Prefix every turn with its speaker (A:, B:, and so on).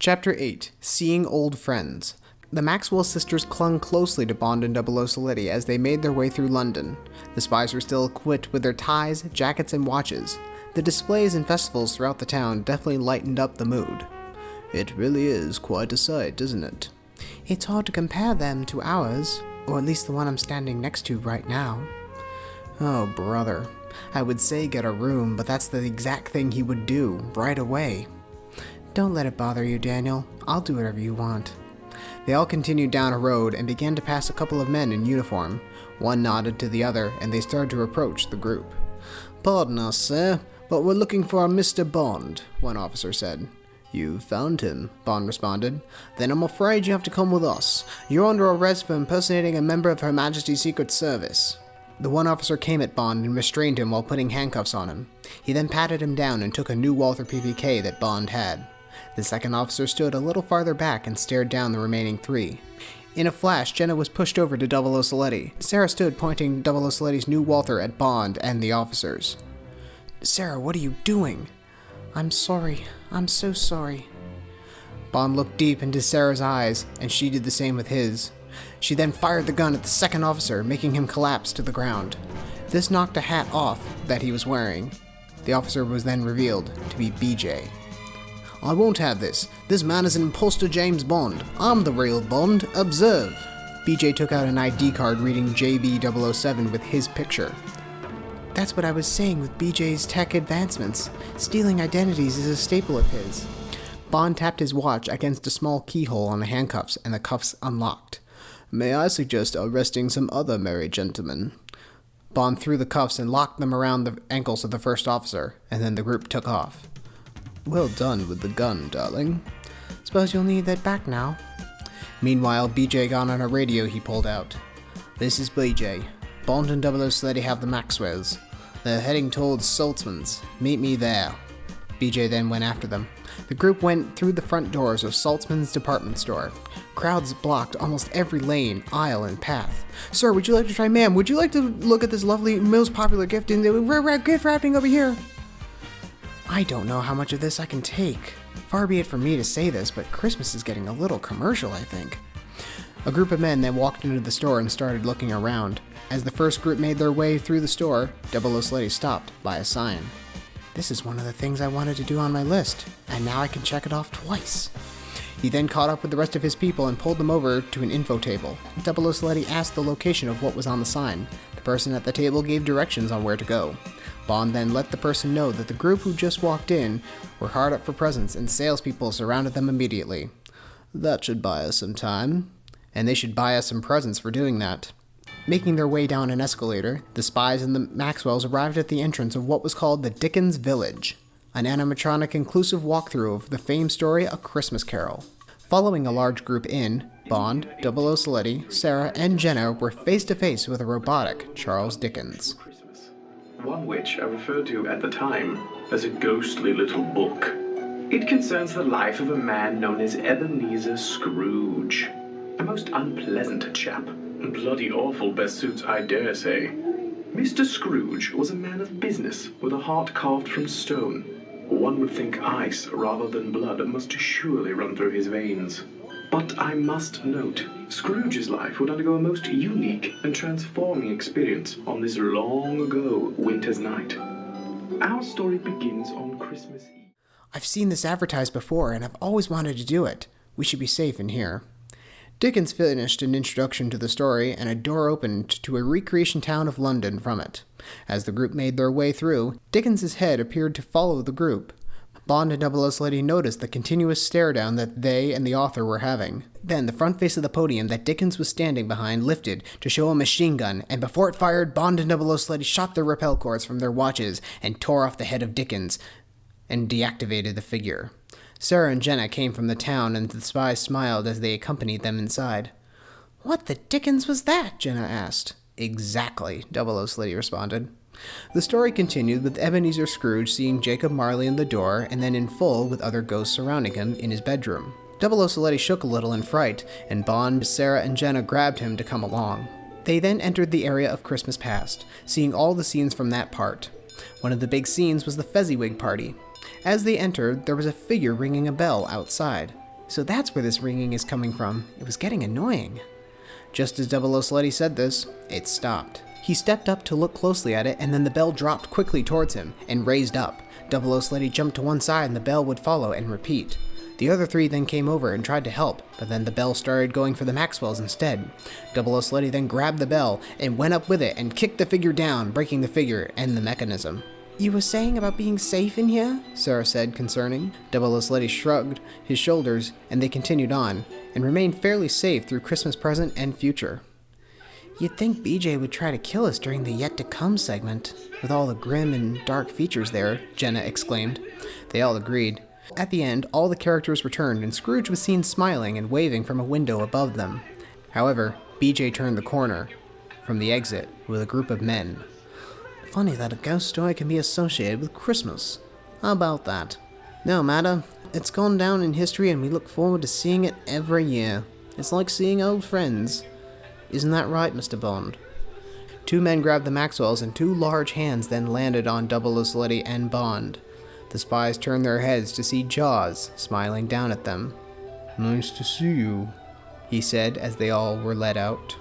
A: Chapter 8. Seeing Old Friends. The Maxwell sisters clung closely to Bond and 00 Saletti as they made their way through London. The spies were still equipped with their ties, jackets, and watches. The displays and festivals throughout the town definitely lightened up the mood. It really is quite a sight, isn't it? It's hard to compare them to ours, or at least the one I'm standing next to right now. Oh, brother. I would say get a room, but that's the exact thing he would do, right away. Don't let it bother you, Daniel. I'll do whatever you want. They all continued down a road and began to pass a couple of men in uniform. One nodded to the other, and they started to approach the group. Pardon us, sir, but we're looking for a Mr. Bond, one officer said. You found him, Bond responded. Then I'm afraid you have to come with us. You're under arrest for impersonating a member of Her Majesty's Secret Service. The one officer came at Bond and restrained him while putting handcuffs on him. He then patted him down and took a new Walther PPK that Bond had. The second officer stood a little farther back and stared down the remaining three. In a flash, Jenna was pushed over to 00 Saletti. Sarah stood pointing 00 Saletti's new Walther at Bond and the officers. Sarah, what are you doing? I'm sorry. I'm so sorry. Bond looked deep into Sarah's eyes, and she did the same with his. She then fired the gun at the second officer, making him collapse to the ground. This knocked a hat off that he was wearing. The officer was then revealed to be BJ. I won't have this. This man is an imposter James Bond. I'm the real Bond. Observe. BJ took out an ID card reading JB007 with his picture. That's what I was saying with BJ's tech advancements. Stealing identities is a staple of his. Bond tapped his watch against a small keyhole on the handcuffs, and the cuffs unlocked. May I suggest arresting some other merry gentlemen? Bond threw the cuffs and locked them around the ankles of the first officer, and then the group took off. Well done with the gun, darling. Suppose you'll need that back now. Meanwhile, BJ got on a radio he pulled out. This is BJ. Bond and 00 Saletti have the Maxwells. They're heading towards Saltzman's. Meet me there. BJ then went after them. The group went through the front doors of Saltzman's department store. Crowds blocked almost every lane, aisle, and path. Sir, would you like to try? Ma'am, would you like to look at this lovely, most popular gift in the gift wrapping over here? I don't know how much of this I can take. Far be it from me to say this, but Christmas is getting a little commercial, I think. A group of men then walked into the store and started looking around. As the first group made their way through the store, 00 Saletti stopped by a sign. This is one of the things I wanted to do on my list, and now I can check it off twice. He then caught up with the rest of his people and pulled them over to an info table. 00 Saletti asked the location of what was on the sign. The person at the table gave directions on where to go. Bond then let the person know that the group who just walked in were hard up for presents, and salespeople surrounded them immediately. That should buy us some time. And they should buy us some presents for doing that. Making their way down an escalator, the spies and the Maxwells arrived at the entrance of what was called the Dickens Village, an animatronic inclusive walkthrough of the famed story A Christmas Carol. Following a large group in, Bond, 00 Saletti, Sarah, and Jenna were face to face with a robotic Charles Dickens.
B: One which I referred to at the time as a ghostly little book. It concerns the life of a man known as Ebenezer Scrooge. A most unpleasant chap. Bloody awful best suits, I dare say. Mr. Scrooge was a man of business with a heart carved from stone. One would think ice rather than blood must surely run through his veins. But I must note, Scrooge's life would undergo a most unique and transforming experience on this long ago winter's night. Our story begins on Christmas Eve.
A: I've seen this advertised before, and I've always wanted to do it. We should be safe in here. Dickens finished an introduction to the story, and a door opened to a recreation town of London from it. As the group made their way through, Dickens's head appeared to follow the group. Bond and 00 Saletti noticed the continuous stare down that they and the author were having. Then the front face of the podium that Dickens was standing behind lifted to show a machine gun, and before it fired, Bond and 00 Saletti shot their rappel cords from their watches and tore off the head of Dickens and deactivated the figure. Sarah and Jenna came from the town, and the spies smiled as they accompanied them inside. What the dickens was that? Jenna asked. Exactly, 00 Saletti responded. The story continued with Ebenezer Scrooge seeing Jacob Marley in the door, and then in full with other ghosts surrounding him in his bedroom. 00 Saletti shook a little in fright, and Bond, Sarah, and Jenna grabbed him to come along. They then entered the area of Christmas Past, seeing all the scenes from that part. One of the big scenes was the Fezziwig party. As they entered, there was a figure ringing a bell outside. So that's where this ringing is coming from. It was getting annoying. Just as Double O Sleddy said this, it stopped. He stepped up to look closely at it, and then the bell dropped quickly towards him and raised up. Double O Sleddy jumped to one side and the bell would follow and repeat. The other three then came over and tried to help, but then the bell started going for the Maxwells instead. Double O Sleddy then grabbed the bell and went up with it and kicked the figure down, breaking the figure and the mechanism. "You were saying about being safe in here?" Sarah said, concerning. Double O Sleddy shrugged his shoulders, and they continued on, and remained fairly safe through Christmas present and future. "You'd think BJ would try to kill us during the Yet to Come segment, with all the grim and dark features there," Jenna exclaimed. They all agreed. At the end, all the characters returned, and Scrooge was seen smiling and waving from a window above them. However, BJ turned the corner from the exit with a group of men. "Funny that a ghost story can be associated with Christmas. How about that? No matter, it's gone down in history and we look forward to seeing it every year. It's like seeing old friends. Isn't that right, Mr. Bond?" Two men grabbed the Maxwells and two large hands then landed on Double O Sleddy and Bond. The spies turned their heads to see Jaws smiling down at them. "Nice to see you," he said as they all were led out.